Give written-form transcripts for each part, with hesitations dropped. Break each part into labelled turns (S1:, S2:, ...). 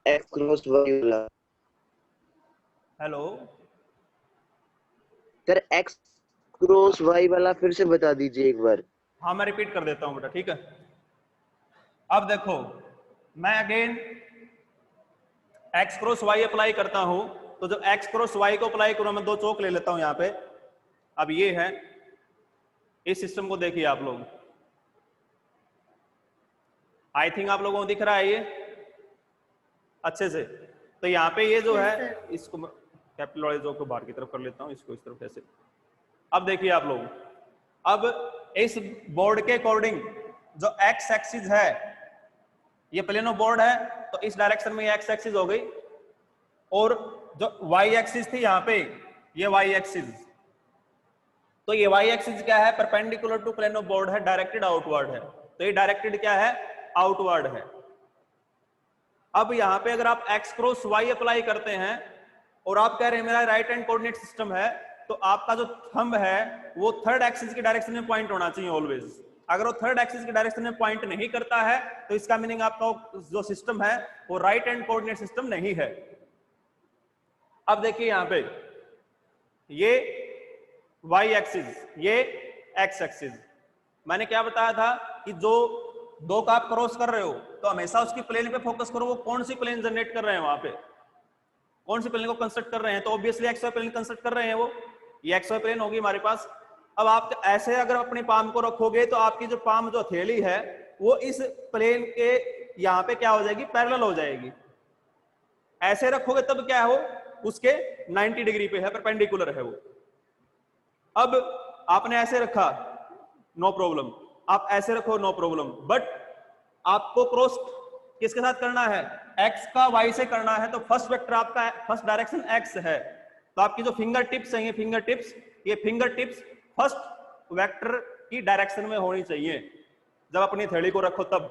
S1: X cross Y वाला।
S2: Hello
S1: sir X cross Y वाला फिर से बता दीजिए एक बार।
S2: हाँ मैं रिपीट कर देता हूँ बेटा, ठीक है। अब देखो मैं again X cross Y apply करता हूं, तो जब एक्स क्रॉस वाई को अप्लाई करूं, मैं दो चौक ले लेता हूं यहां पे। अब ये है, इस सिस्टम को देखिए आप लोग, आई थिंक आप लोगों को दिख रहा है ये अच्छे से। तो यहाँ पे ये जो है, इसको कैपिटल वाले को बाहर की तरफ कर लेता हूं, इसको इस तरफ ऐसे। अब देखिए आप लोग, अब इस बोर्ड के अकॉर्डिंग जो एक्स एक्सिस है, ये प्लेनो बोर्ड है, तो इस डायरेक्शन में ये एक्स एक्सिस हो गई, और जो वाई एक्सिस थी यहाँ पे, ये वाई एक्सिस, तो ये वाई एक्सिस क्या है, perpendicular to plane of board है, डायरेक्टेड आउटवर्ड है। तो ये डायरेक्टेड क्या है, आउटवर्ड है। अब यहाँ पे अगर आप एक्स क्रॉस वाई अप्लाई करते हैं और आप कह रहे हैं मेरा राइट हैंड कोऑर्डिनेट सिस्टम है, तो आपका जो थंब है वो थर्ड एक्सिस की डायरेक्शन में पॉइंट होना चाहिए ऑलवेज। अगर वो थर्ड एक्सिस की डायरेक्शन में पॉइंट नहीं करता है, तो इसका मीनिंग आपका जो सिस्टम है वो राइट हैंड कोऑर्डिनेट सिस्टम नहीं है। अब देखिए यहाँ पे ये y एक्सिस, ये x एक्सिस। मैंने क्या बताया था कि जो दो का आप क्रॉस कर रहे हो तो हमेशा उसकी प्लेन पे फोकस करो, वो कौन सी प्लेन जनरेट कर रहे हैं, वहां पे कौन सी प्लेन को कंस्ट्रक्ट कर रहे हैं। तो obviously X Y plane construct कर रहे हैं वो, ये एक्स वाई प्लेन होगी हमारे पास। अब आप ऐसे अगर अपनी पाम को रखोगे तो आपकी जो पाम जो हथेली है वो इस प्लेन के यहाँ पे क्या हो जाएगी, पैरेलल हो जाएगी। ऐसे रखोगे तब क्या हो, उसके 90 डिग्री पे है, परपेंडिकुलर है वो। अब आपने ऐसे रखा, नो प्रॉब्लम, आप ऐसे रखो, नो प्रॉब्लम, बट आपको क्रॉस किसके साथ करना है, एक्स का वाई से करना है। तो फर्स्ट वेक्टर आपका, फर्स्ट डायरेक्शन एक्स है, तो आपकी जो फिंगर टिप्स हैं, ये फिंगर टिप्स फर्स्ट वेक्टर की डायरेक्शन में होनी चाहिए जब अपनी थैली को रखो तब।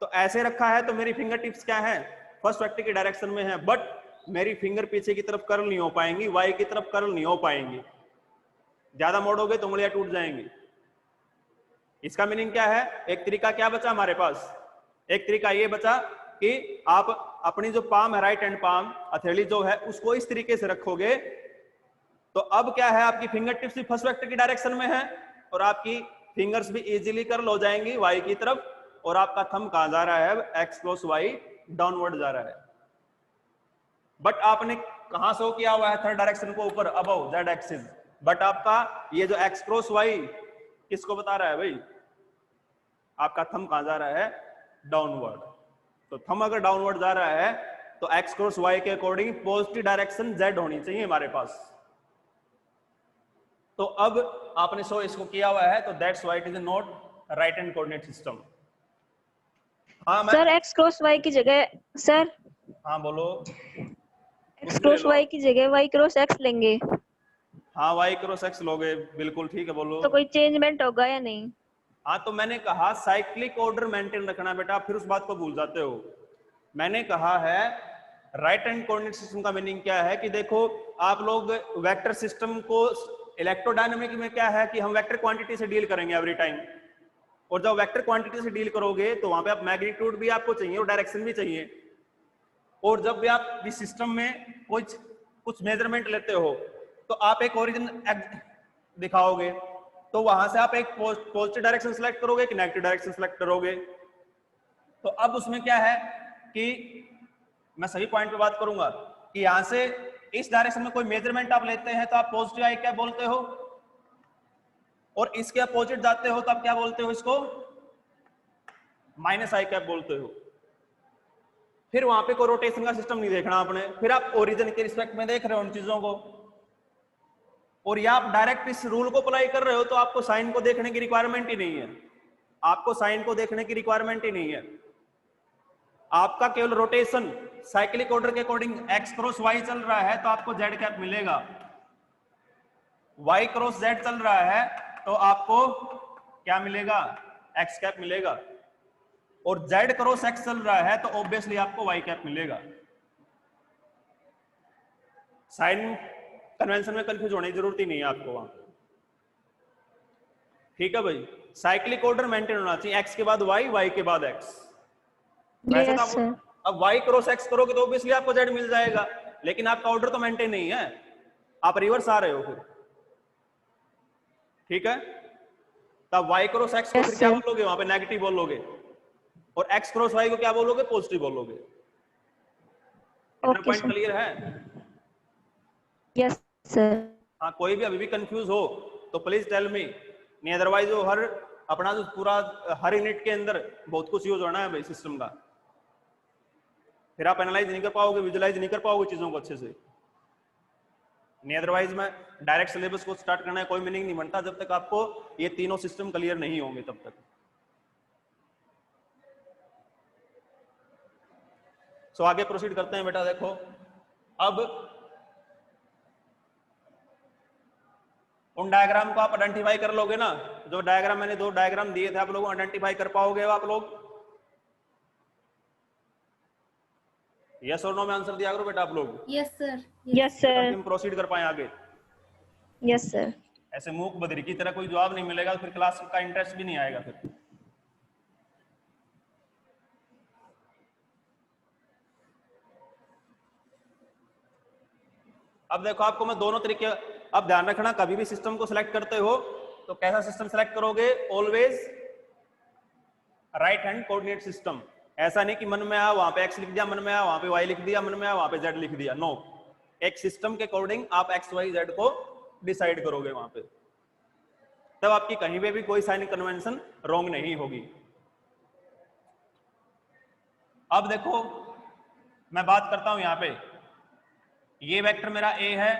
S2: तो ऐसे रखा है तो मेरी फिंगर टिप्स क्या है, फर्स्ट वेक्टर की डायरेक्शन में है, बट मेरी फिंगर पीछे की तरफ कर्ल नहीं हो पाएंगी, वाई की तरफ कर्ल नहीं हो पाएंगी। ज्यादा मोड़ोगे तो उंगलियां टूट जाएंगी। इसका मीनिंग क्या है, एक तरीका क्या बचा हमारे पास, एक तरीका ये बचा कि आप अपनी जो पाम है, राइट हैंड पाम, हथेली जो है, उसको इस तरीके से रखोगे तो अब क्या है, आपकी फिंगर टिप्स भी फर्स्ट वेक्टर की डायरेक्शन में है और आपकी फिंगर्स भी इजीली कर्ल हो जाएंगी वाई की तरफ, और आपका थंब कहां जा रहा है, एक्स क्रॉस वाई डाउनवर्ड जा रहा है। बट आपने कहां शो किया हुआ है थर्ड डायरेक्शन को ऊपर, अबव जेड एक्सिस, बट आपका ये जो एक्स क्रॉस वाई किसको बता रहा है भाई, आपका थंब कहां जा रहा है, डाउनवर्ड। तो थंब अगर डाउनवर्ड जा रहा है तो एक्स क्रॉस वाई के अकॉर्डिंग पॉजिटिव डायरेक्शन जेड होनी चाहिए हमारे पास। तो अब आपने शो इसको किया हुआ है, तो that's why it is not right hand coordinate system. हाँ मैं
S3: सर एक्स क्रॉस वाई की जगह, सर
S2: हाँ बोलो,
S3: एक्स
S2: कुछ भी ले
S3: क्रॉस
S2: लो।
S3: वाई की जगह वाई क्रॉस एक्स लेंगे
S2: हाँ वाई क्रॉस एक्स लोगे, बिल्कुल ठीक है, बोलो।
S3: तो कोई चेंजमेंट होगा या नहीं?
S2: हाँ तो मैंने कहा साइक्लिक ऑर्डर मेंटेन रखना बेटा, फिर उस बात को भूल जाते हो। मैंने कहा है राइट हैंड कोऑर्डिनेट सिस्टम का मीनिंग क्या है कि देखो आप लोग वेक्टर सिस्टम को, इलेक्ट्रोडायनेमिक में क्या है कि हम वेक्टर क्वांटिटी से डील करेंगे एवरी टाइम, और जब वेक्टर क्वांटिटी से डील करोगे तो वहां पे आप मैग्नीट्यूड भी आपको चाहिए और डायरेक्शन भी चाहिए। और जब भी आप इस सिस्टम में कुछ मेजरमेंट लेते हो तो आप एक ओरिजिन दिखाओगे, तो वहां से आप एक पॉजिटिव डायरेक्शन सेलेक्ट करोगे कि नेगेटिव डायरेक्शन सेलेक्ट करोगे। तो अब उसमें क्या है कि मैं सही पॉइंट पे बात करूंगा कि यहां से इस डायरेक्शन में कोई मेजरमेंट आप लेते हैं तो आप पॉजिटिव आई क्या बोलते हो, और इसके अपोजिट जाते हो तो आप क्या बोलते हो, इसको माइनस आई कैप बोलते हो। फिर वहां पे कोई रोटेशन का सिस्टम नहीं देखना आपने, फिर आप ओरिजिन के रिस्पेक्ट में देख रहे हो उन चीजों को, और या आप डायरेक्ट इस रूल को अप्लाई कर रहे हो तो आपको साइन को देखने की रिक्वायरमेंट ही नहीं है, आपको साइन को देखने की रिक्वायरमेंट ही नहीं है। आपका केवल रोटेशन साइक्लिक ऑर्डर के अकॉर्डिंग एक्स क्रॉस वाई चल रहा है तो आपको जेड कैप मिलेगा, वाई क्रॉस जेड चल रहा है तो आपको क्या मिलेगा, एक्स कैप मिलेगा, और जेड क्रॉस एक्स चल रहा है तो ऑब्वियसली आपको वाई कैप मिलेगा। साइन कन्वेंशन में कंफ्यूज होने की जरूरत ही नहीं है आपको वहां, ठीक है भाई। साइक्लिक ऑर्डर मेंटेन होना चाहिए, एक्स के बाद वाई, वाई के बाद एक्स। वैसे तो अब y क्रॉस x करोगे तो ऑब्वियसली आपको z मिल जाएगा, लेकिन आपका ऑर्डर तो मेंटेन नहीं है, आप रिवर्स आ रहे हो फिर। ठीक है, तब y क्रॉस x को
S3: Yes,
S2: फिर क्या
S3: sir.
S2: बोलोगे, वहां पे नेगेटिव बोलोगे, और x क्रॉस y को क्या बोलोगे, पॉजिटिव बोलोगे। इतना
S3: Okay,
S2: पॉइंट
S3: sir.
S2: क्लियर है?
S3: Yes, sir.
S2: हाँ, कोई भी अभी भी कंफ्यूज हो तो प्लीज टेल मी, नहीं अदरवाइज वो हर अपना जो पूरा हर यूनिट के अंदर बहुत कुछ यूज होना है भाई सिस्टम का, फिर आप एनालाइज नहीं कर पाओगे, विजुलाइज नहीं कर पाओगे चीजों को अच्छे से। नहीं अदरवाइज में डायरेक्ट सिलेबस को स्टार्ट करना है कोई मीनिंग नहीं बनता जब तक आपको ये तीनों सिस्टम क्लियर नहीं होंगे तब तक। सो आगे प्रोसीड करते हैं बेटा। देखो अब उन डायग्राम को आप आइडेंटिफाई कर लोगे ना, जो डायग्राम मैंने 2 डायग्राम दिए थे, आप लोग आइडेंटिफाई कर पाओगे आप लोग? यस और नो में आंसर दिया करो बेटा आप लोग।
S4: Yes sir.
S3: Yes, sir.
S2: ताकि हम प्रोसीड कर पाए आगे।
S3: Yes, sir.
S2: ऐसे मूक बधिर की तरह कोई जवाब नहीं मिलेगा, फिर क्लास का इंटरेस्ट भी नहीं आएगा फिर। अब देखो आपको मैं दोनों तरीके, अब ध्यान रखना कभी भी सिस्टम को सिलेक्ट करते हो तो कैसा सिस्टम सिलेक्ट करोगे, always right hand coordinate system. ऐसा नहीं कि मन में आया वहां पे एक्स लिख दिया, मन में आया वहां पे वाई लिख दिया, मन में आया वहां पे जेड लिख दिया। नो, एक सिस्टम के अकॉर्डिंग आप एक्स वाई जेड को डिसाइड करोगे वहां पे, तब आपकी कहीं पे भी कोई साइन कन्वेंशन रॉन्ग नहीं होगी। अब देखो मैं बात करता हूं यहां पे, ये वेक्टर मेरा ए है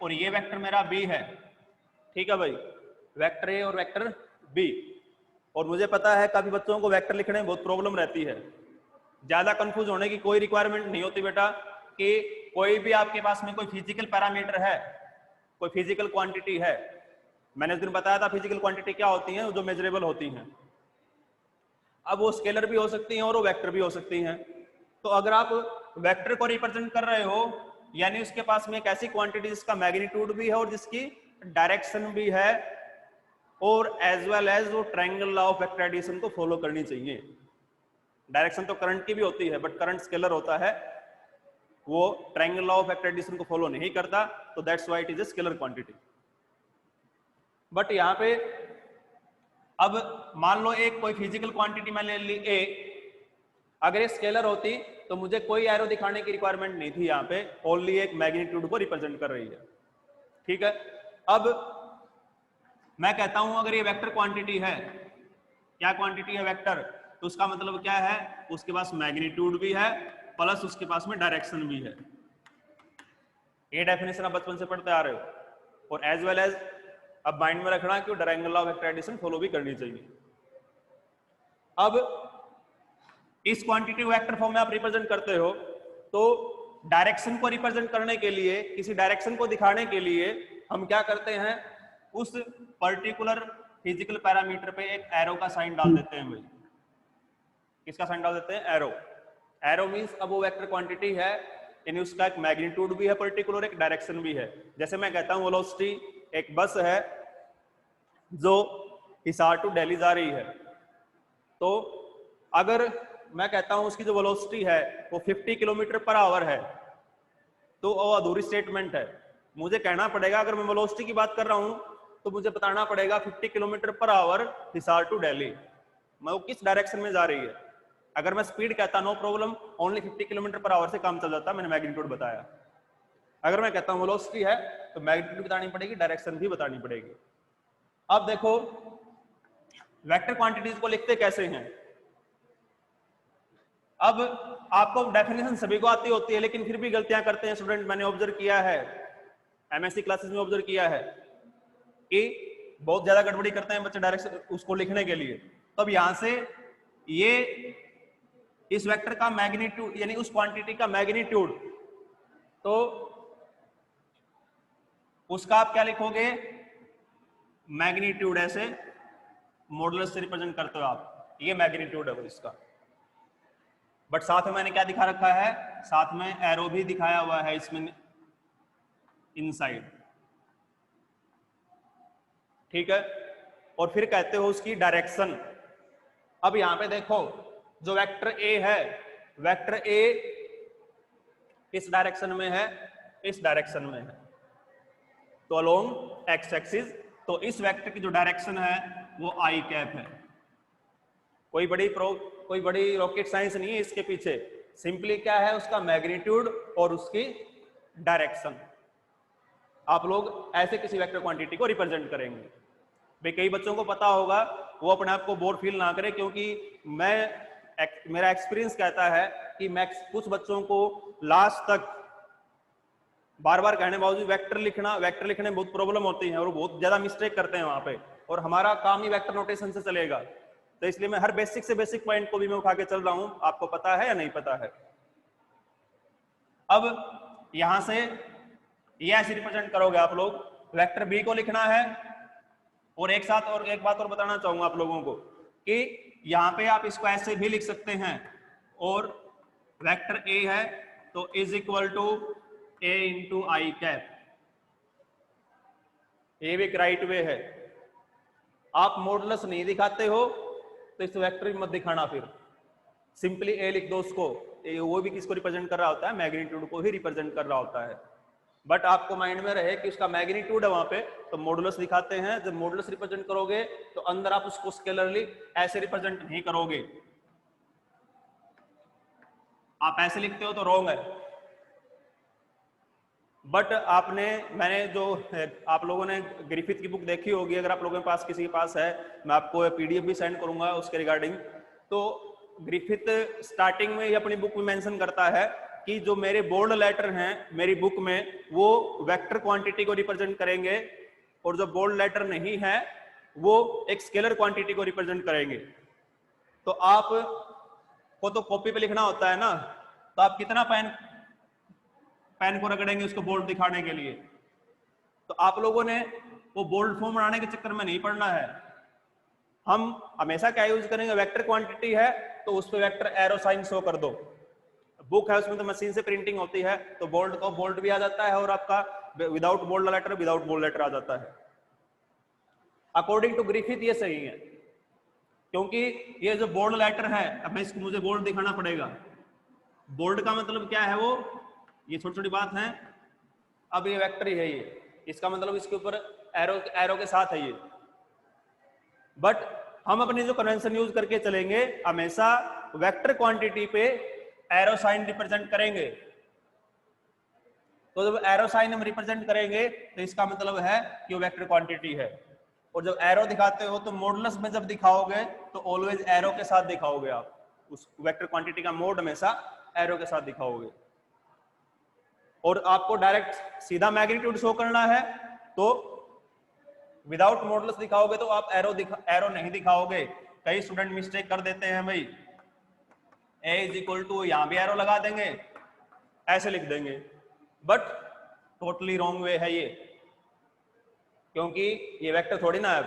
S2: और ये वेक्टर मेरा बी है। ठीक है भाई, वेक्टर ए और वेक्टर बी। और मुझे पता है काफी बच्चों को वेक्टर लिखने में बहुत प्रॉब्लम रहती है, ज्यादा कंफ्यूज होने की कोई रिक्वायरमेंट नहीं होती बेटा, कि कोई भी आपके पास में कोई फिजिकल पैरामीटर है, कोई फिजिकल क्वांटिटी है, मैंने उस दिन बताया था फिजिकल क्वांटिटी क्या होती हैं, जो मेजरेबल होती हैं। अब वो स्केलर भी हो सकती हैं और वो वेक्टर भी हो सकती हैं। तो अगर आप वेक्टर को रिप्रेजेंट कर रहे हो, यानी उसके पास में एक ऐसी क्वांटिटी जिसका मैग्नीट्यूड भी है और जिसकी डायरेक्शन भी है, और एज वेल एज वो triangle law of vector addition को फॉलो करनी चाहिए। डायरेक्शन तो करंट की भी होती है, बट करंट स्केलर होता है, वो triangle law of vector addition को फॉलो नहीं करता, तो that's why it is a scalar quantity. But यहाँ पे अब मान लो एक कोई फिजिकल क्वांटिटी मैंने ले ली ए, अगर ये स्केलर होती तो मुझे कोई एरो दिखाने की रिक्वायरमेंट नहीं थी, यहाँ पे ओनली एक मैग्नीट्यूड को रिप्रेजेंट कर रही है। ठीक है, अब मैं कहता हूं अगर ये वेक्टर क्वांटिटी है, क्या क्वांटिटी है वेक्टर, तो उसका मतलब क्या है, उसके पास मैग्नीट्यूड भी है प्लस उसके पास में डायरेक्शन भी है। ये डेफिनेशन आप बचपन से पढ़ते आ रहे हो, और एज वेल एज अब माइंड में रखना कि triangle law of vector addition follow भी करनी चाहिए। अब इस क्वांटिटी वेक्टर फॉर्म में आप रिप्रेजेंट करते हो, तो डायरेक्शन को रिप्रेजेंट करने के लिए, किसी डायरेक्शन को दिखाने के लिए हम क्या करते हैं, उस पर्टिकुलर फिजिकल पैरामीटर पे एक एरो का साइन डाल देते हैं भाई। किसका साइन डाल देते हैं, एरो। एरो मींस अब वो वेक्टर क्वांटिटी है, यानी उसका एक मैग्नीट्यूड भी है पर्टिकुलर, एक डायरेक्शन भी है। जैसे मैं कहता हूं वेलोसिटी, एक बस है जो हिसार टू दिल्ली जा रही है, तो अगर मैं कहता हूं उसकी जो वेलोसिटी है वो 50 किलोमीटर पर आवर है, तो वो अधूरी स्टेटमेंट है। मुझे कहना पड़ेगा, अगर मैं वेलोसिटी की बात कर रहा हूं तो मुझे बताना पड़ेगा 50 kilometre per our Hisar to Delhi, मैं वो किस डायरेक्शन में जा रही है। अगर मैं स्पीड कहता no problem, only 50 kilometre per hour से काम चल जाता, मैंने मैग्नीट्यूड बताया। अगर मैं कहता हूं वेलोसिटी है तो मैग्नीट्यूड बतानी पड़ेगी, डायरेक्शन भी बतानी पड़ेगी। अब देखो वेक्टर क्वांटिटीज को लिखते कैसे हैं। अब आपको डेफिनेशन सभी को आती होती है, लेकिन फिर भी गलतियां करते हैं स्टूडेंट, मैंने ऑब्जर्व किया है, एमएससी क्लासेस में ऑब्जर्व किया है कि बहुत ज्यादा गड़बड़ी करते हैं बच्चे डायरेक्शन उसको लिखने के लिए। तो अब यहां से ये इस वेक्टर का मैग्नीट्यूड, यानी उस क्वांटिटी का मैग्नीट्यूड, तो उसका आप क्या लिखोगे, मैग्नीट्यूड ऐसे मॉडुलस से रिप्रेजेंट करते हो आप, ये मैग्नीट्यूड है वो इसका। बट साथ में मैंने क्या दिखा रखा है, साथ में एरो भी दिखाया हुआ है इसमें इनसाइड। ठीक है, और फिर कहते हो उसकी डायरेक्शन। अब यहां पे देखो जो वेक्टर ए है वेक्टर ए इस डायरेक्शन में है, इस डायरेक्शन में है, तो अलोंग एक्स एक्सिस, तो इस वेक्टर की जो डायरेक्शन है वो आई कैप है। कोई बड़ी रॉकेट साइंस नहीं है इसके पीछे, सिंपली क्या है उसका मैग्नीट्यूड और उसकी डायरेक्शन। आप लोग ऐसे किसी वेक्टर क्वांटिटी को रिप्रेजेंट करेंगे। भाई कई बच्चों को पता होगा, वो अपने आप को बोर फील ना करें, क्योंकि मेरा एक्सपीरियंस कहता है कि मैं कुछ बच्चों को लास्ट तक बार बार कहने बावजूद वेक्टर लिखने में बहुत प्रॉब्लम होती है और वो बहुत ज्यादा मिस्टेक करते हैं वहां पे, और हमारा काम ही वेक्टर नोटेशन से चलेगा। तो इसलिए मैं हर बेसिक से बेसिक पॉइंट को भी मैं उठा के चल रहा हूं, आपको पता है या नहीं पता है। अब यहां से ये ऐसे रिप्रेजेंट करोगे आप लोग, वेक्टर बी को लिखना है, और एक साथ और एक बात और बताना चाहूंगा आप लोगों को कि यहां पे आप इसको ऐसे भी लिख सकते हैं, और वेक्टर ए है तो is equal to A into I cap, ये भी एक राइट वे है। आप मॉडुलस नहीं दिखाते हो तो इस वेक्टर मत दिखाना, फिर सिंपली ए लिख दो उसको, वो भी किसको रिप्रेजेंट कर रहा होता है, मैग्नीट्यूड को ही रिप्रेजेंट कर रहा होता है। बट आपको माइंड में रहे कि उसका मैग्नीट्यूड है वहां पे, तो मॉडुलस दिखाते हैं। जब मॉडुलस रिप्रेजेंट करोगे तो अंदर आप उसको स्केलरली ऐसे रिप्रेजेंट नहीं करोगे, आप ऐसे लिखते हो तो रॉन्ग है। बट मैंने जो आप लोगों ने ग्रिफिथ की बुक देखी होगी, अगर आप लोगों के पास किसी के पास है, मैं आपको पीडीएफ भी सेंड करूंगा उसके रिगार्डिंग। तो ग्रिफिथ स्टार्टिंग में ही अपनी बुक में मेंशन करता है कि जो मेरे बोल्ड लेटर हैं मेरी बुक में, वो वेक्टर क्वांटिटी को रिप्रेजेंट करेंगे, और जो बोल्ड लेटर नहीं है वो एक स्केलर क्वांटिटी को रिप्रेजेंट करेंगे। तो आप को तो कॉपी पे लिखना होता है ना, तो आप कितना पेन को रगड़ेंगे उसको बोल्ड दिखाने के लिए। तो आप लोगों ने वो बोल्ड फॉर्म बनाने के चक्कर में नहीं पड़ना है। हम हमेशा क्या यूज करेंगे, वेक्टर क्वांटिटी है तो उस पर वेक्टर एरो साइन शो कर दो। बुक है उसमें तो मशीन से प्रिंटिंग होती है, तो बोल्ड को बोल्ड भी आ जाता है, और आपका विदाउट बोल्ड लेटर आ जाता है। अकॉर्डिंग टू ग्रिफिथ ये सही है, क्योंकि ये जो बोल्ड लेटर है, अब मैं इसको मुझे बोल्ड दिखाना पड़ेगा। बोल्ड का मतलब क्या है, वो ये छोटी छोटी बात है। अब ये वेक्टर ही है, ये इसका मतलब इसके ऊपर एरो के साथ है ये। बट हम अपनी जो कन्वेंशन यूज करके चलेंगे, हमेशा वेक्टर क्वांटिटी पे एरो साइन रिप्रेजेंट करेंगे। तो जब एरो साइन हम रिप्रेजेंट करेंगे तो इसका मतलब है कि वो वेक्टर क्वांटिटी है। और जब एरो दिखाते हो तो मॉडुलस में जब दिखाओगे तो ऑलवेज एरो के साथ दिखाओगे, आप उस वेक्टर क्वांटिटी का मोड हमेशा एरो के साथ दिखाओगे। और आपको डायरेक्ट सीधा मैग्नीट्यूड शो करना है तो विदाउट मॉडुलस दिखाओगे, तो आप एरो नहीं दिखाओगे। कई स्टूडेंट मिस्टेक कर देते हैं, भाई ए इज इक्वल टू, यहां भी एरो लगा देंगे, ऐसे लिख देंगे, बट टोटली रॉन्ग वे है ये, क्योंकि ये वेक्टर थोड़ी ना है,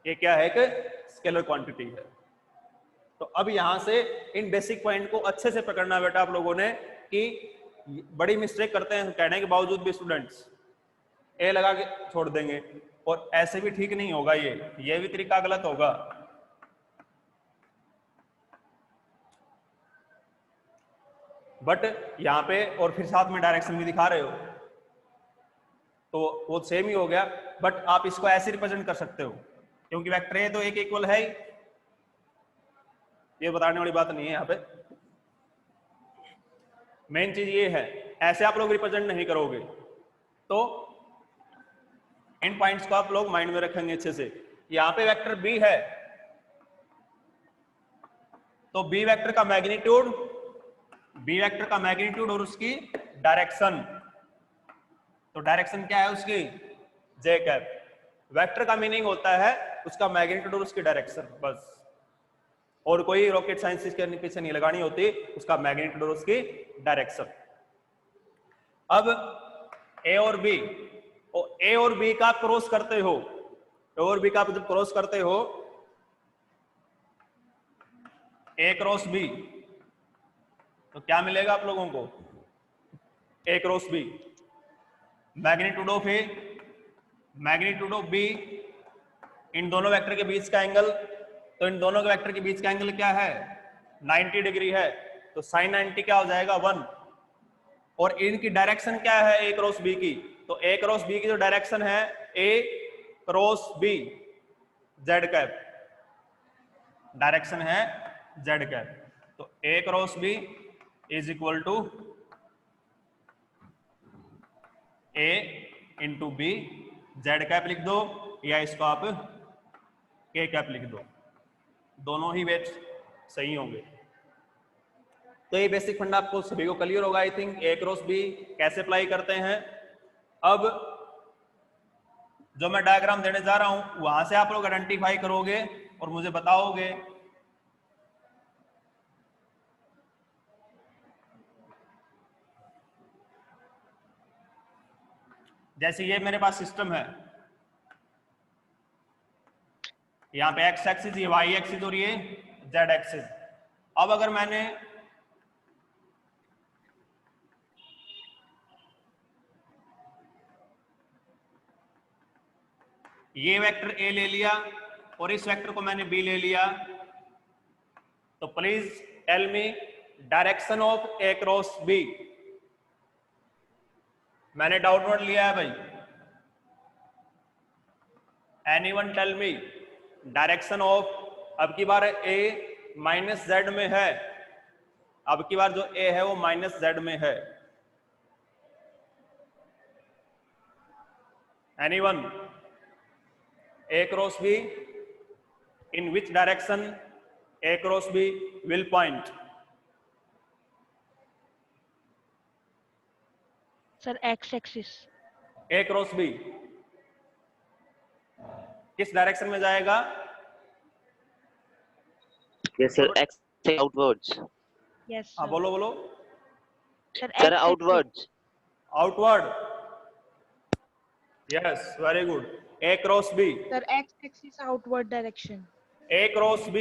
S2: ये क्या है कि स्केलर क्वांटिटी है। तो अब यहां से इन बेसिक पॉइंट को अच्छे से पकड़ना बेटा आप लोगों ने, कि बड़ी मिस्टेक करते हैं कहने के बावजूद भी स्टूडेंट्स, ए लगा के छोड़ देंगे, और ऐसे भी ठीक नहीं होगा, ये भी तरीका गलत होगा। बट यहां पे और फिर साथ में डायरेक्शन भी दिखा रहे हो तो वो सेम ही हो गया। बट आप इसको ऐसे रिप्रेजेंट कर सकते हो, क्योंकि वेक्टर ए तो एक इक्वल है ही, ये बताने वाली बात नहीं है यहाँ पे। मेन चीज ये है, ऐसे आप लोग रिप्रेजेंट नहीं करोगे। तो इन पॉइंट्स को आप लोग माइंड में रखेंगे अच्छे से। यहां पे वेक्टर बी है, तो बी वेक्टर का मैग्नीट्यूड और उसकी डायरेक्शन, तो डायरेक्शन क्या है उसकी, जे कैप। वेक्टर का मीनिंग होता है उसका मैग्नीट्यूड और उसकी डायरेक्शन, बस, और कोई रॉकेट साइंस इसके पीछे नहीं लगानी होती, उसका मैग्नीट्यूड और उसकी डायरेक्शन। अब ए और बी का क्रॉस करते हो, जब क्रॉस करते हो ए क्रॉस बी, तो क्या मिलेगा आप लोगों को, A cross B, magnitude of A, magnitude of B, इन दोनों वेक्टर के बीच का एंगल, तो इन दोनों के वेक्टर के बीच का एंगल क्या है, 90 डिग्री है। तो sin 90 क्या हो जाएगा 1, और इनकी डायरेक्शन क्या है A क्रॉस B की, तो A क्रॉस B की जो डायरेक्शन है A cross B Z cap, direction है Z कैप, तो A cross B is equal to A into B, Z cap लिख दो या इसको आप K कैप लिख दो, दोनों ही वेट्स सही होंगे। तो ये बेसिक फंडा आपको सभी को क्लियर होगा I think, A cross B कैसे अप्लाई करते हैं। अब जो मैं डायग्राम देने जा रहा हूं वहां से आप लोग आइडेंटिफाई करोगे और मुझे बताओगे जैसे ये मेरे पास सिस्टम है, यहाँ पे एक्स एक्सिस, ये वाई एक्सिस और ये जेड एक्सिस। अब अगर मैंने ये वेक्टर ए ले लिया और इस वेक्टर को मैंने बी ले लिया, तो please tell me direction of A cross B. मैंने डाउट नोट लिया है भाई, anyone tell me direction of, अब की बार ए माइनस जेड में है, अब की बार जो ए है वो माइनस जेड में है, anyone? A cross B, in which direction A cross B will point?
S4: Sir x axis.
S2: A cross B किस डायरेक्शन में जाएगा?
S1: यस सर, एक्स से आउटवर्ड्स।
S4: यस
S2: हाँ बोलो बोलो।
S1: Sir outwards.
S2: Outward, yes very good. A cross B,
S4: sir x axis outward direction.
S2: A cross B,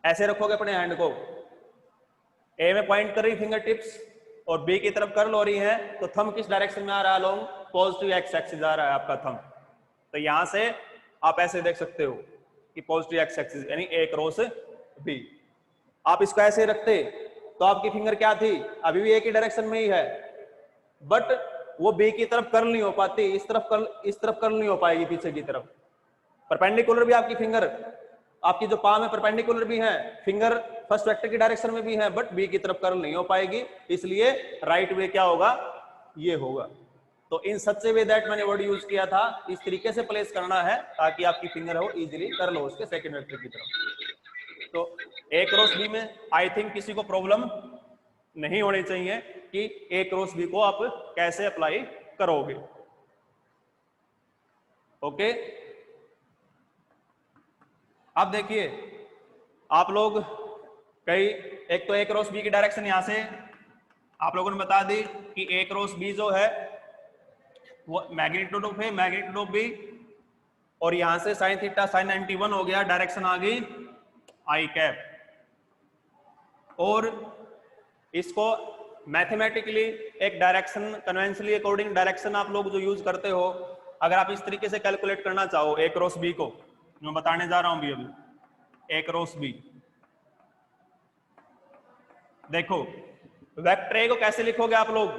S2: ऐसे रखोगे अपने हैंड को, A में पॉइंट कर रही फिंगर टिप्स और B की तरफ कर्ल हो रही है, तो थंब किस डायरेक्शन में आ रहा है? अलोंग पॉजिटिव एक्स एक्सिस आ रहा है आपका थंब। तो यहां से आप ऐसे देख सकते हो कि पॉजिटिव एक्स एक्सिस यानी A क्रॉस B। आप इसको ऐसे रखते तो आपकी फिंगर क्या थी? अभी भी एक ही डायरेक्शन में ही है, बट वो बी की तरफ कर्ल नहीं हो पाती, इस तरफ कर्ल नहीं हो पाएगी पीछे की तरफ। परपेंडिकुलर भी आपकी फिंगर, आपकी जो पाम है परपेंडिकुलर भी है, फिंगर फर्स्ट वेक्टर की डायरेक्शन में भी है, बट बी की तरफ कर्ल नहीं हो पाएगी, इसलिए राइट वे क्या होगा? ये होगा। तो इन सच वे दैट मैंने वर्ड यूज किया था, इस तरीके से प्लेस करना है ताकि आपकी फिंगर हो इजीली कर्ल हो उसके सेकंड वेक्टर की तरफ। तो ए क्रॉस बी में आई थिंक किसी को प्रॉब्लम नहीं होनी चाहिए कि ए क्रॉस बी को आप कैसे अप्लाई करोगे। ओके, अब देखिए आप लोग कई, एक तो ए क्रॉस बी की डायरेक्शन यहां से आप लोगों ने बता दी कि ए क्रॉस बी जो है वो magnitude of A, magnitude of B, और यहां से साइन थीटा साइन 91 हो गया, डायरेक्शन आ गई आई कैप। और इसको मैथमेटिकली एक डायरेक्शन, कन्वेंशनली अकॉर्डिंग डायरेक्शन आप लोग जो यूज करते हो, अगर आप इस तरीके से कैलकुलेट करना चाहो ए क्रॉस बी को, मैं बताने जा रहा हूं भी अभी। ए क्रॉस बी देखो, वेक्टर ए को कैसे लिखोगे आप लोग?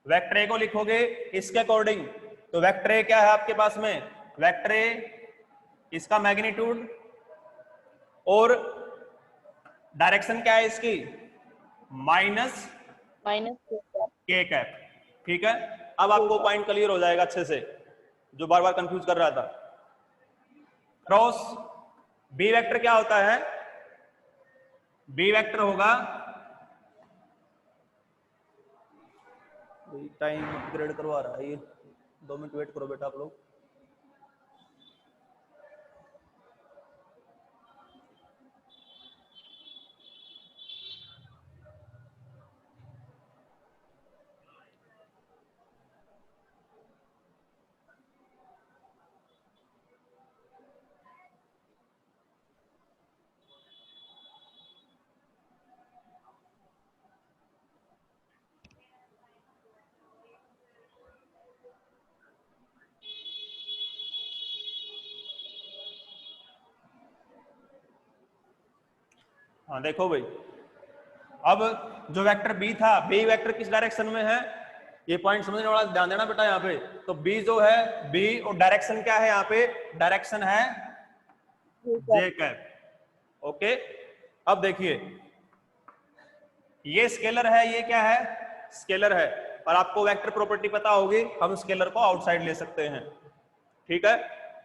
S2: वेक्टर ए को लिखोगे इसके अकॉर्डिंग, तो वेक्टर ए क्या है आपके पास में? वेक्टर ए इसका मैग्नीट्यूड और डायरेक्शन क्या है इसकी? माइनस के कैप। ठीक है, अब आपको पॉइंट क्लियर हो जाएगा अच्छे से, जो बार बार कंफ्यूज कर रहा था। क्रॉस बी वेक्टर क्या होता है? बी वेक्टर होगा, टाइम अपग्रेड करवा रहा है ये, 2 मिनट वेट करो बेटा आप लोग। हाँ देखो भाई, अब जो वेक्टर बी था, बी वेक्टर किस डायरेक्शन में है, ये पॉइंट समझने वाला ध्यान देना बेटा यहाँ पे। तो बी जो है, बी और डायरेक्शन क्या है यहाँ पे, डायरेक्शन है जे कैप। ओके, अब देखिए ये स्केलर है, ये क्या है, स्केलर है, और आपको वेक्टर प्रॉपर्टी पता होगी, हम स्केलर को आउटसाइड ले सकते हैं। ठीक है,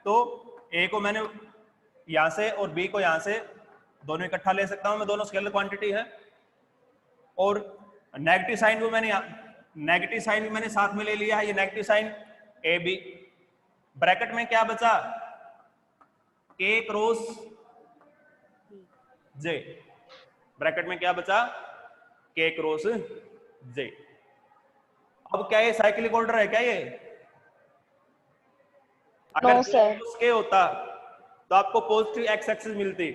S2: तो ए को मैंने यहां से और बी को यहां से दोनों इकट्ठा ले सकता हूं मैं, दोनों स्केलर क्वांटिटी है। और नेगेटिव साइन भी मैंने नेगेटिव साइन भी मैंने साथ में ले लिया है, ये negative sign A B. Bracket में क्या बचा, के क्रॉस जे, ब्रैकेट में क्या बचा, के क्रॉस जे। अब क्या ये साइक्लिक ऑर्डर है क्या ये? अगर
S3: No, sir.
S2: के होता तो आपको पॉजिटिव एक्स एक्सिस मिलती,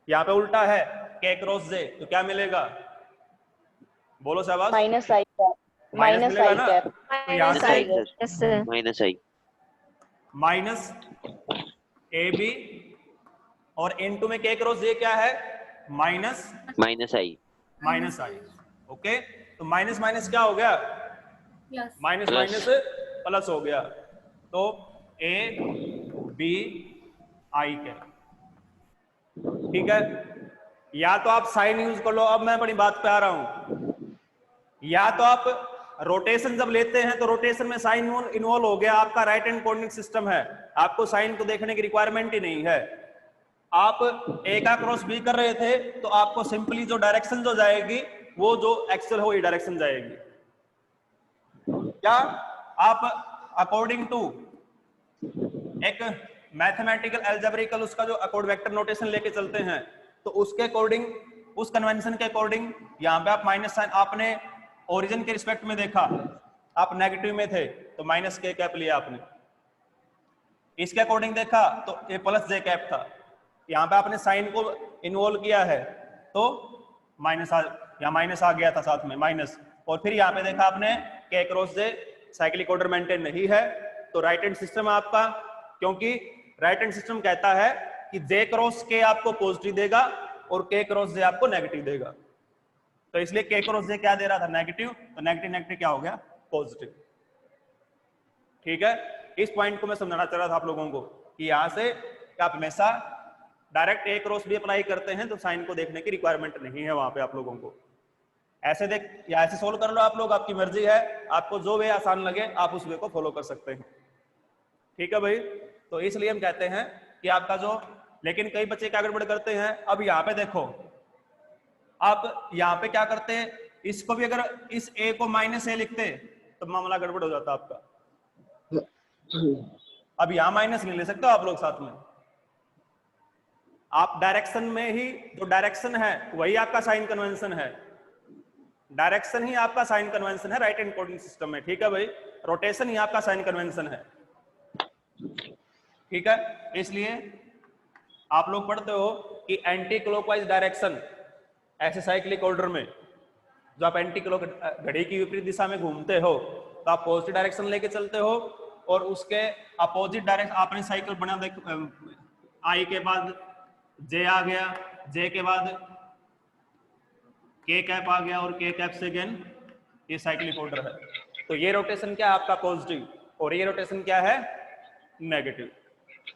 S2: यहाँ पे उल्टा है के क्रॉस जे, तो क्या मिलेगा, बोलो शाबाश।
S3: माइनस आई कैप,
S2: माइनस मिलेगा ना,
S3: कैप,
S2: तो यहाँ
S3: माइनस
S2: से
S3: I, yes sir,
S1: minus I,
S2: minus A B, और इनटू में के क्रॉस जे क्या है, minus
S1: minus I,
S2: minus I. Okay, तो माइनस माइनस क्या हो गया, माइनस
S1: प्लस।
S2: माइनस प्लस हो गया, तो ए बी आई के। ठीक है, या तो आप साइन यूज कर लो, अब मैं बड़ी बात पे आ रहा हूं, या तो आप रोटेशन जब लेते हैं तो रोटेशन में साइन इन्वॉल्व हो गया, आपका राइट हैंड कोऑर्डिनेट सिस्टम है, आपको साइन को देखने की रिक्वायरमेंट ही नहीं है। आप ए का क्रॉस बी कर रहे थे तो आपको सिंपली जो डायरेक्शन जो जाएगी वो जो एक्सल हो ये डायरेक्शन जाएगी। क्या आप अकॉर्डिंग टू एक मैथमेटिकल एल्जेब्रिकल उसका जो अकॉर्ड वेक्टर नोटेशन लेके चलते हैं, तो उसके अकॉर्डिंग, उस कन्वेंशन के अकॉर्डिंग यहाँ पे आप माइनस साइन, आपने ओरिजिन के रिस्पेक्ट में देखा, आप नेगेटिव में थे तो माइनस के कैप लिया आपने, इसके अकॉर्डिंग देखा तो ए प्लस जे कैप था, यहाँ पे आपने साइन को इन्वॉल्व किया है तो माइनस यहाँ माइनस आ गया था साथ में माइनस, और फिर यहाँ पे देखा आपने के क्रॉस जे साइक्लिक ऑर्डर मेंटेन नहीं है, तो राइट हैंड सिस्टम आपका, क्योंकि राइट हैंड सिस्टम कहता है कि जे क्रॉस के आपको पॉजिटिव देगा और के क्रॉस जे आपको नेगेटिव देगा, तो इसलिए के क्रॉस जे क्या दे रहा था, नेगेटिव, तो नेगेटिव नेगेटिव क्या हो गया, पॉजिटिव। ठीक है, इस पॉइंट को मैं समझाना चाह रहा था आप लोगों को कि यहां से आप हमेशा डायरेक्ट ए क्रॉस भी अप्लाई करते हैं तो साइन को देखने की रिक्वायरमेंट नहीं है वहां पे आप लोगों को, ऐसे देख या ऐसे सोल्व कर लो आप लोग, आपकी मर्जी है, आपको जो वे आसान लगे आप उस वे को फॉलो कर सकते हैं। ठीक है भाई, तो इसलिए हम कहते हैं कि आपका जो, लेकिन कई बच्चे क्या गड़बड़ करते हैं, अब यहाँ पे देखो, आप यहाँ पे क्या करते हैं, इसको भी अगर इस ए को माइनस ए लिखते तो मामला गड़बड़ हो जाता आपका। अब यहाँ माइनस नहीं ले सकते हो आप लोग साथ में, आप डायरेक्शन में ही, जो डायरेक्शन है वही आपका साइन कन्वेंशन है, डायरेक्शन ही आपका साइन कन्वेंशन है राइट हैंड कोऑर्डिनेट सिस्टम में। ठीक है भाई, रोटेशन ही आपका साइन कन्वेंशन है। ठीक है, इसलिए आप लोग पढ़ते हो कि एंटी क्लॉकवाइज डायरेक्शन, ऐसे साइक्लिक ऑर्डर में जो आप एंटी क्लॉक घड़ी की विपरीत दिशा में घूमते हो तो आप पॉजिटिव डायरेक्शन लेके चलते हो, और उसके अपोजिट डायरेक्शन आपने साइकिल बना देख, आई के बाद जे आ गया, जे के बाद के कैप आ गया, और के कैप से अगेन ये साइक्लिक ऑर्डर है, तो ये रोटेशन क्या है आपका पॉजिटिव, और ये रोटेशन क्या है नेगेटिव।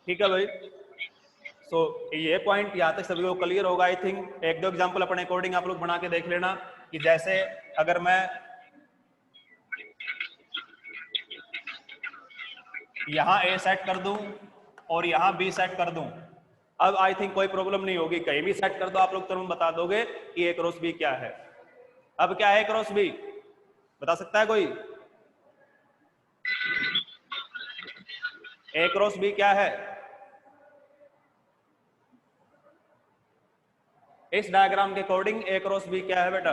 S2: ठीक है भाई, सो ये पॉइंट यहाँ तक सभी को क्लियर होगा आई थिंक। एक दो एग्जांपल अपने अकॉर्डिंग आप लोग बना के देख लेना, कि जैसे अगर मैं यहाँ ए सेट कर दूं और यहाँ बी सेट कर दूं, अब आई थिंक कोई प्रॉब्लम नहीं होगी, कहीं भी सेट कर दो आप लोग तुरंत बता दोगे कि ए क्रॉस बी क्या है। अब क्या है क्रॉस बी, बता सकता है कोई? ए क्रॉस बी क्या है? इस डायग्राम के अकॉर्डिंग ए क्रॉस बी क्या है बेटा?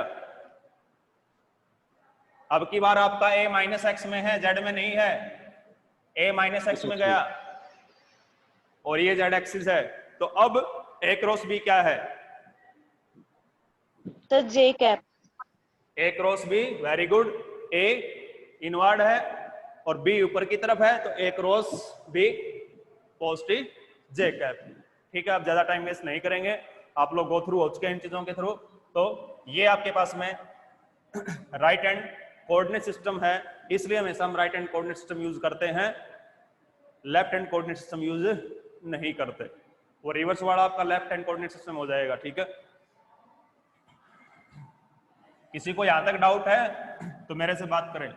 S2: अब की बार आपका ए माइनस एक्स में है, जेड में नहीं है, ए माइनस एक्स में गया और ये जेड एक्सिस है, तो अब ए क्रॉस बी क्या है?
S3: तो जे कैप,
S2: ए क्रॉस बी, वेरी गुड, ए इनवर्ड है और बी ऊपर की तरफ है, तो ए क्रॉस बी पॉजिटिव जे कैप। ठीक है, अब ज्यादा टाइम वेस्ट नहीं करेंगे, आप लोग गो थ्रू हो चुके हैं इन चीजों के थ्रू। तो ये आपके पास में राइट हैंड कोऑर्डिनेट सिस्टम है, इसलिए हमेशा हम right hand coordinate system use करते हैं, left hand coordinate system use नहीं करते। वो रिवर्स वाला आपका लेफ्ट हैंड कोऑर्डिनेट सिस्टम हो जाएगा। ठीक है, किसी को यहां तक डाउट है तो मेरे से बात करें।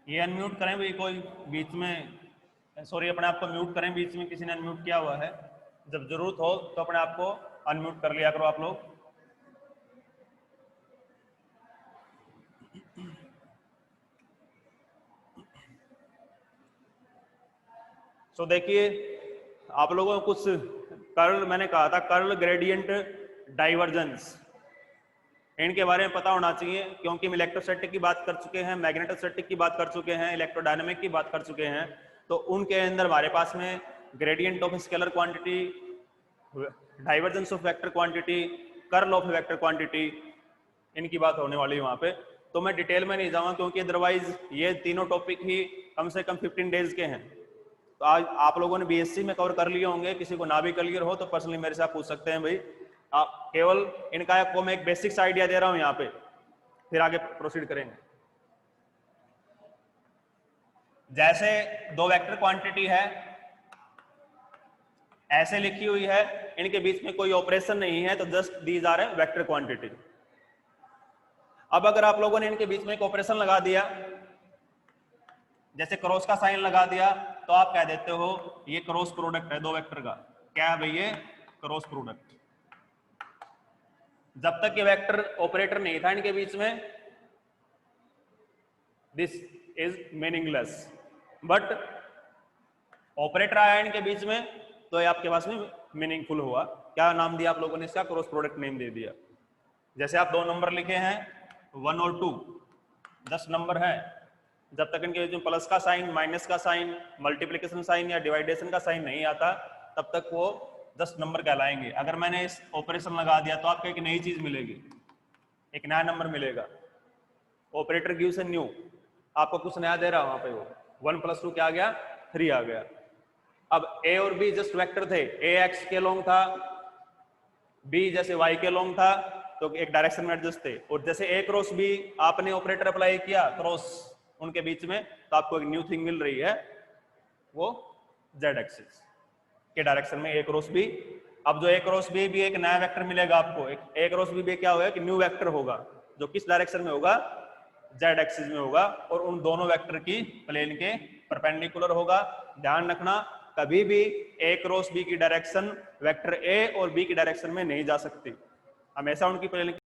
S2: ये अनम्यूट करें भाई, कोई बीच में, सॉरी अपने आप को म्यूट करें, बीच में किसी ने अनम्यूट किया हुआ है। जब जरूरत हो तो अपने आप को अनम्यूट कर लिया करो आप लोग। तो देखिए आप लोगों को कुछ कर्ल, मैंने कहा था कर्ल, ग्रेडियंट, डाइवर्जेंस, इनके बारे में पता होना चाहिए, क्योंकि हम इलेक्ट्रोस्टैटिक की बात कर चुके हैं, मैग्नेटोस्टैटिक की बात कर चुके हैं, इलेक्ट्रोडायनेमिक की बात कर चुके हैं। तो उनके अंदर हमारे पास में gradient of scalar quantity, divergence of vector quantity, curl of vector quantity, इनकी बात होने वाली है वहां पे। तो मैं डिटेल में नहीं जाऊंगा, क्योंकि अदरवाइज ये तीनों टॉपिक ही कम से कम 15 डेज के हैं। तो आज आप लोगों ने बीएससी में कवर कर लिए होंगे, किसी को ना भी क्लियर हो तो पर्सनली मेरे से आप पूछ सकते हैं भाई। आप केवल इनका को मैं एक बेसिक्स आइडिया दे रहा हूं यहाँ पे, फिर आगे प्रोसीड करेंगे। जैसे दो वेक्टर क्वांटिटी है, ऐसे लिखी हुई है, इनके बीच में कोई ऑपरेशन नहीं है, तो just these are a vector quantity. अब अगर आप लोगों ने इनके बीच में एक ऑपरेशन लगा दिया, जैसे क्रॉस का साइन लगा दिया, तो आप कह देते हो ये क्रॉस प्रोडक्ट है दो वेक्टर का। क्या है भाई? ये क्रॉस प्रोडक्ट। जब तक ये वेक्टर ऑपरेटर नहीं था इनके बीच में, this is meaningless, but operator आया इनके बीच में तो ये आपके पास में मीनिंगफुल हुआ। क्या नाम दिया आप लोगों ने इसका? क्रॉस प्रोडक्ट नेम दे दिया। जैसे आप दो नंबर लिखे हैं 1 और 2, 10 नंबर है, जब तक इनके बीच में प्लस का साइन, माइनस का साइन, मल्टीप्लिकेशन साइन या डिवाइडेशन का साइन नहीं आता, तब तक वो 10 नंबर कहलाएंगे। अगर मैंने इस ऑपरेशन लगा दिया तो आपको एक नई चीज मिलेगी, एक नया नंबर मिलेगा। ऑपरेटर गिव्स ए न्यू, आपको कुछ नया दे रहा है वहां पे, वो 1 + 2 क्या आ गया? 3 आ गया। अब ए और बी जस्ट वेक्टर थे, ए एक्स के लॉन्ग था, बी जैसे वाई के लॉन्ग था, तो एक डायरेक्शन में एडजस्ट थे। और जैसे ए क्रॉस बी आपने ऑपरेटर अप्लाई किया क्रॉस उनके बीच में, तो आपको एक न्यू थिंग मिल रही है, वो जेड एक्सिस के डायरेक्शन में ए क्रॉस बी। अब जो ए क्रॉस बी भी एक नया वेक्टर मिलेगा आपको, एक ए क्रॉस बी क्या होगा कि न्यू वेक्टर होगा, जो किस डायरेक्शन में होगा? जेड एक्सिस में होगा, और उन दोनों वेक्टर की प्लेन के परपेंडिकुलर होगा। ध्यान रखना, कभी भी ए क्रॉस बी की डायरेक्शन वेक्टर ए और बी की डायरेक्शन में नहीं जा सकती, हमेशा उनकी प्लेन